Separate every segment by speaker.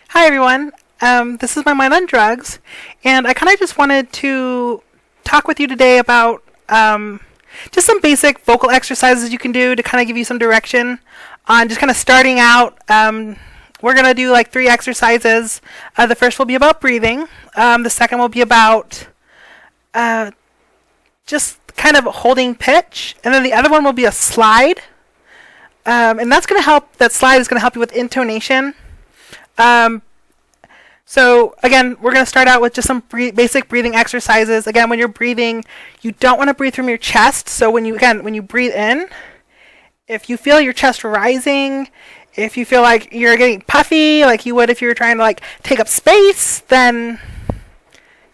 Speaker 1: Hi everyone. This is my mind on drugs, and I kind of just wanted to talk with you today about just some basic vocal exercises you can do to kind of give you some direction on just kind of starting out. We're gonna do like 3 exercises. The first will be about breathing. The second will be about just kind of holding pitch, and then the other one will be a slide. And that's gonna help. That slide is gonna help you with intonation. So again, we're going to start out with just some basic breathing exercises. Again, when you're breathing, you don't want to breathe from your chest. So when you breathe in, if you feel your chest rising, if you feel like you're getting puffy, like you would if you were trying to like take up space, then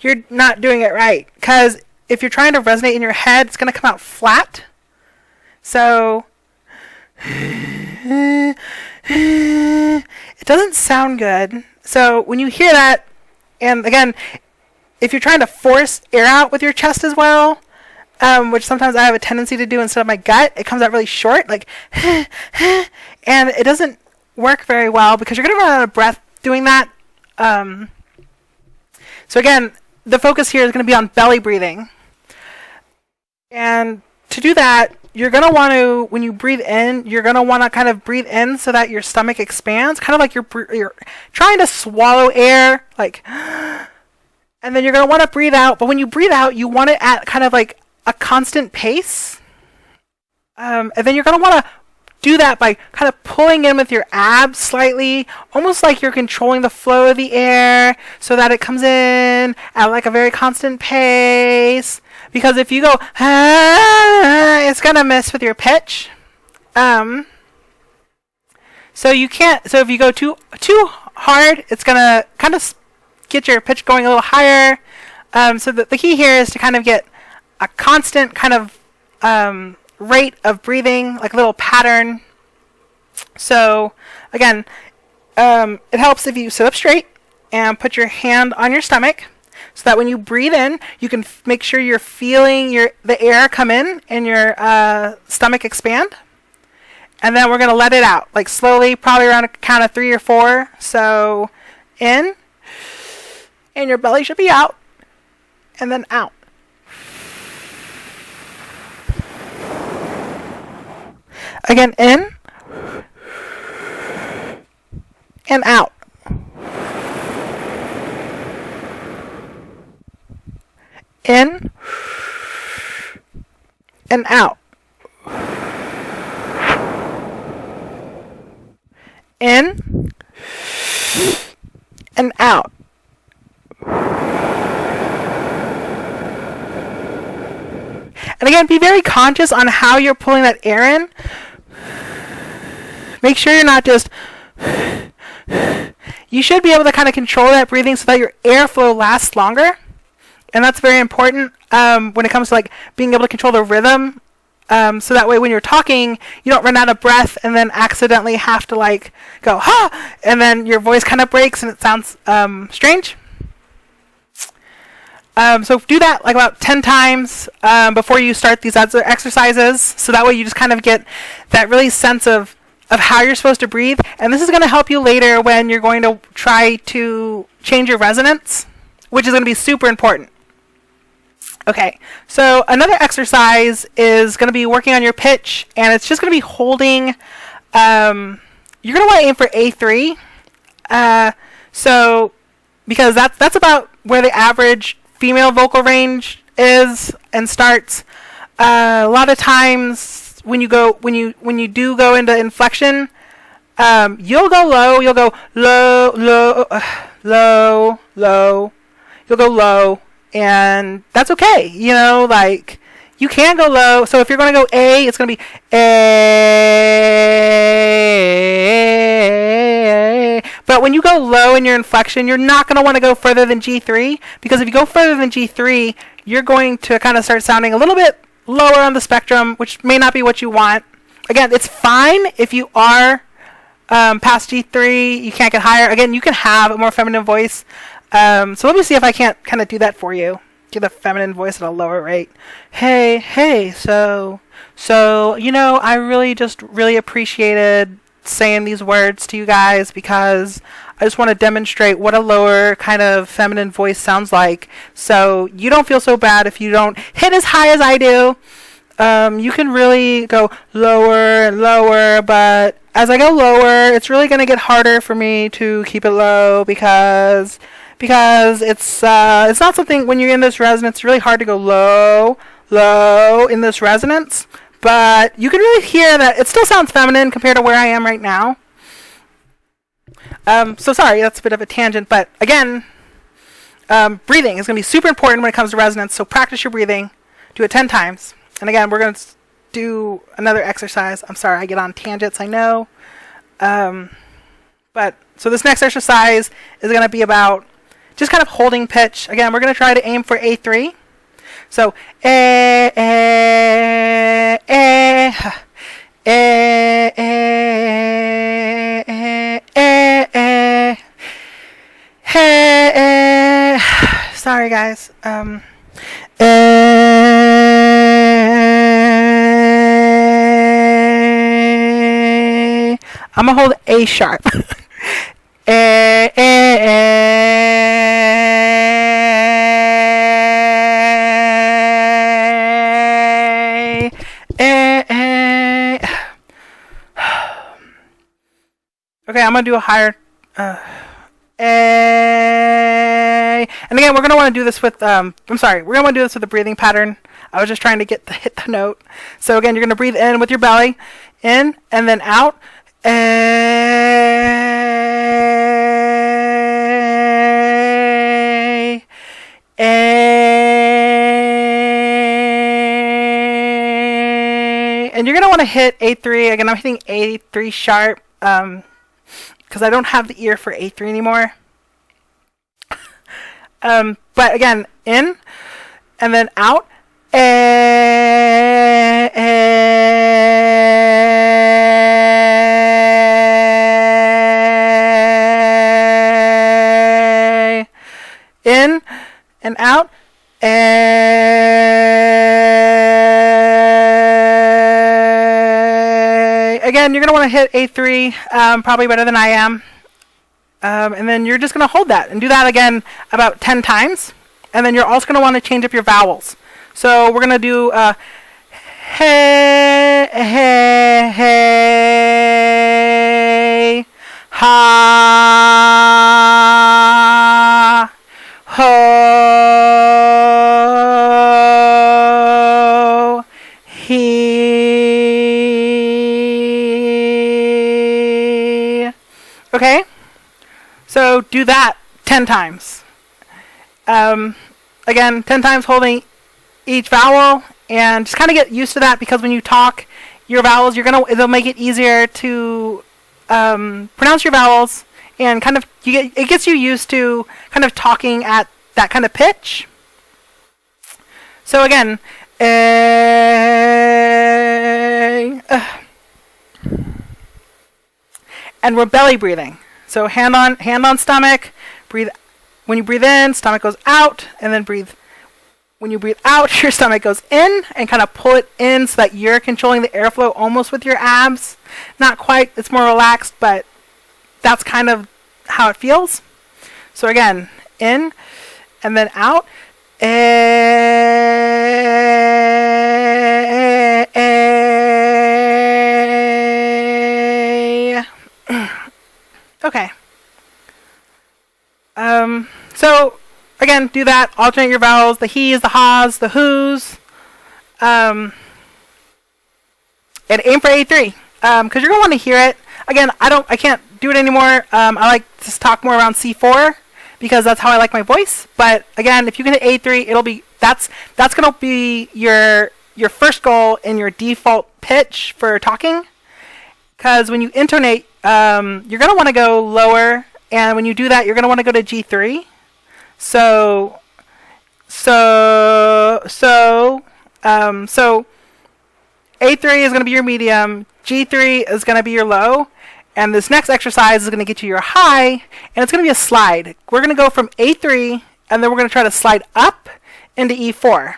Speaker 1: you're not doing it right. Because if you're trying to resonate in your head, it's going to come out flat. So it doesn't sound good. So when you hear that, and again, if you're trying to force air out with your chest as well, which sometimes I have a tendency to do instead of my gut, it comes out really short, like, and it doesn't work very well because you're going to run out of breath doing that. So again, the focus here is going to be on belly breathing. And to do that, you're going to want to, when you breathe in, you're going to want to kind of breathe in so that your stomach expands, kind of like you're trying to swallow air, like, and then you're going to want to breathe out. But when you breathe out, you want it at kind of like a constant pace. And then you're going to want to do that by kind of pulling in with your abs slightly, almost like you're controlling the flow of the air so that it comes in at like a very constant pace. Because if you go, it's going to mess with your pitch. So if you go too hard, it's going to kind of get your pitch going a little higher. So the key here is to kind of get a constant kind of rate of breathing, like a little pattern. So again, it helps if you sit up straight and put your hand on your stomach, so that when you breathe in, you can make sure you're feeling the air come in and your stomach expand. And then we're going to let it out, like slowly, probably around a count of 3 or 4. So in, and your belly should be out, and then out. Again, in, and out. In and out. In and out. And again, be very conscious on how you're pulling that air in. Make sure you're not just... You should be able to kind of control that breathing so that your airflow lasts longer. And that's very important when it comes to like being able to control the rhythm. So that way when you're talking, you don't run out of breath and then accidentally have to like go, ha! And then your voice kind of breaks and it sounds strange. So do that like about 10 times before you start these other exercises. So that way you just kind of get that really sense of how you're supposed to breathe. And this is going to help you later when you're going to try to change your resonance, which is going to be super important. Okay, so another exercise is going to be working on your pitch, and it's just going to be holding, you're going to want to aim for A3, so, because that's about where the average female vocal range is and starts. A lot of times when you do go into inflection, you'll go low, you'll go low, you'll go low. And that's okay, like you can go low. So if you're going to go A, it's going to be A. But when you go low in your inflection, you're not going to want to go further than G3, because if you go further than G3, you're going to kind of start sounding a little bit lower on the spectrum, which may not be what you want. Again, it's fine if you are past G3, you can't get higher. Again, you can have a more feminine voice. So let me see if I can't kind of do that for you. Get a feminine voice at a lower rate. Hey, so, I really appreciated saying these words to you guys, because I just want to demonstrate what a lower kind of feminine voice sounds like, so you don't feel so bad if you don't hit as high as I do. You can really go lower and lower, but as I go lower, it's really going to get harder for me to keep it low because it's not something, when you're in this resonance, it's really hard to go low in this resonance, but you can really hear that it still sounds feminine compared to where I am right now. So sorry, that's a bit of a tangent, but again, breathing is going to be super important when it comes to resonance, so practice your breathing. Do it 10 times. And again, we're going to do another exercise. I'm sorry, I get on tangents, I know. But so this next exercise is going to be about just kind of holding pitch. Again, we're going to try to aim for A3. So, hey. Sorry, guys. I'm going to hold A sharp. Okay, I'm going to do a higher A. And again, we're going to want to do this with, we're going to want to do this with a breathing pattern. I was just trying to hit the note. So again, you're going to breathe in with your belly, in, and then out. A. And you're going to want to hit A3. Again, I'm hitting A3 sharp because I don't have the ear for A3 anymore. But again, in and then out. In and out. Again, you're going to want to hit A3 probably better than I am. And then you're just going to hold that and do that again about 10 times. And then you're also going to want to change up your vowels. So we're going to do hey, hey, hey, ha, ho, he. Okay? So do that 10 times. Again, 10 times holding each vowel, and just kind of get used to that, because when you talk your vowels, it'll make it easier to pronounce your vowels, and kind of it gets you used to kind of talking at that kind of pitch. So again, and we're belly breathing. So hand on stomach, breathe. When you breathe in, stomach goes out, and then breathe. When you breathe out, your stomach goes in, and kind of pull it in so that you're controlling the airflow almost with your abs. Not quite, it's more relaxed, but that's kind of how it feels. So again, in, and then out. Okay. So again, do that. Alternate your vowels: the he's, the ha's, the who's, and aim for A3 because you're gonna want to hear it. Again, I can't do it anymore. I like to talk more around C4 because that's how I like my voice. But again, if you can hit A3, that's gonna be your first goal in your default pitch for talking. Because when you intonate, you're gonna want to go lower. And when you do that, you're going to want to go to G3. So A3 is going to be your medium. G3 is going to be your low. And this next exercise is going to get you your high. And it's going to be a slide. We're going to go from A3, and then we're going to try to slide up into E4.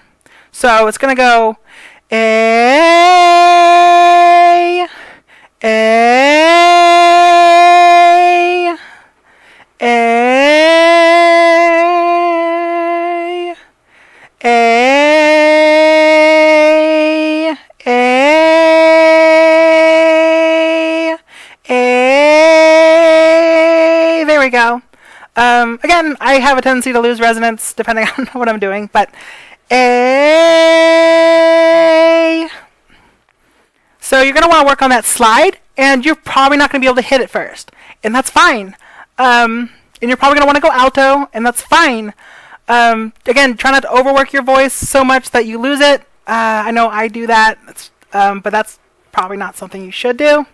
Speaker 1: So it's going to go A, A, A, A, A. There we go. Again, I have a tendency to lose resonance depending on what I'm doing, but A. So you're going to want to work on that slide, and you're probably not going to be able to hit it first, and that's fine. And you're probably going to want to go alto, and that's fine. Again, try not to overwork your voice so much that you lose it. I know I do that, but that's probably not something you should do.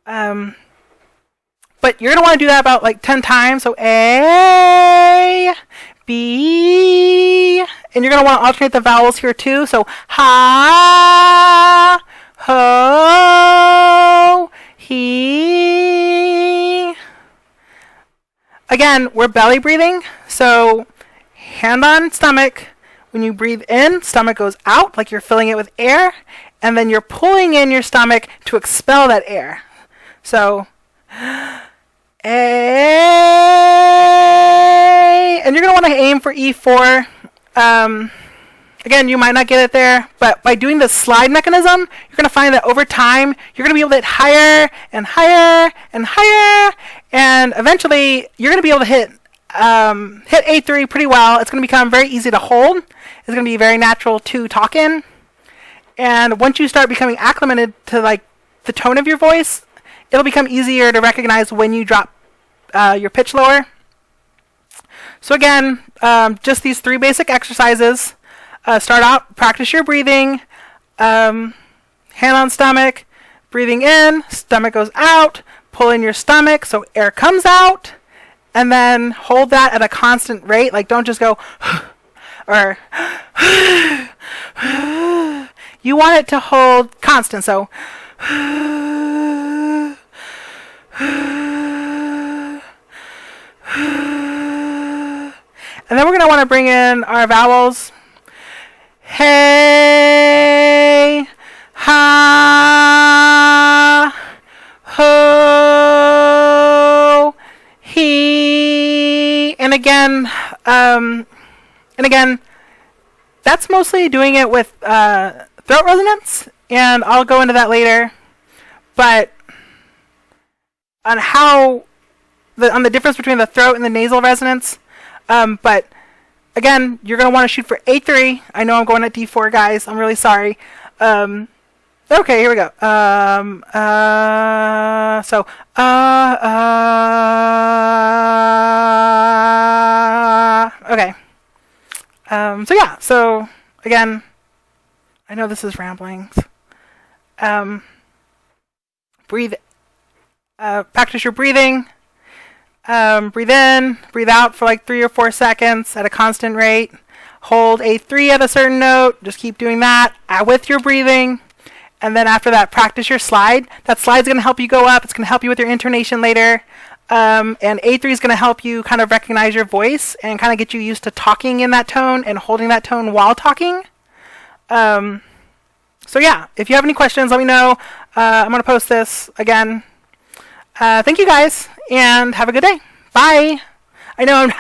Speaker 1: But you're going to want to do that about like 10 times. So A, B, and you're going to want to alternate the vowels here too. So ha, ho, he. Again, we're belly breathing. So hand on stomach. When you breathe in, stomach goes out like you're filling it with air. And then you're pulling in your stomach to expel that air. So A, and you're going to want to aim for E4. Again, you might not get it there, but by doing the slide mechanism, you're going to find that over time, you're going to be able to hit higher and higher and higher, and eventually, you're going to be able to hit A3 pretty well. It's going to become very easy to hold. It's going to be very natural to talk in. And once you start becoming acclimated to like the tone of your voice, it'll become easier to recognize when you drop your pitch lower. So again, just these 3 basic exercises. Start out, practice your breathing, hand on stomach, breathing in, stomach goes out, pull in your stomach so air comes out, and then hold that at a constant rate. Like don't just go or you want it to hold constant. So and then we're going to want to bring in our vowels. Hey, ha, ho, he, and again, that's mostly doing it with throat resonance, and I'll go into that later. But on on the difference between the throat and the nasal resonance, but again, you're going to want to shoot for A3. I know I'm going at D4, guys. I'm really sorry. Okay, here we go. Okay. So yeah, so again, I know this is ramblings. Breathe, practice your breathing. Breathe in, breathe out for like 3 or 4 seconds at a constant rate. Hold A3 at a certain note. Just keep doing that with your breathing. And then after that, practice your slide. That slide's going to help you go up. It's going to help you with your intonation later. And A3 is going to help you kind of recognize your voice and kind of get you used to talking in that tone and holding that tone while talking. So yeah, if you have any questions, let me know. I'm going to post this again. Thank you guys, and have a good day. Bye. I know I'm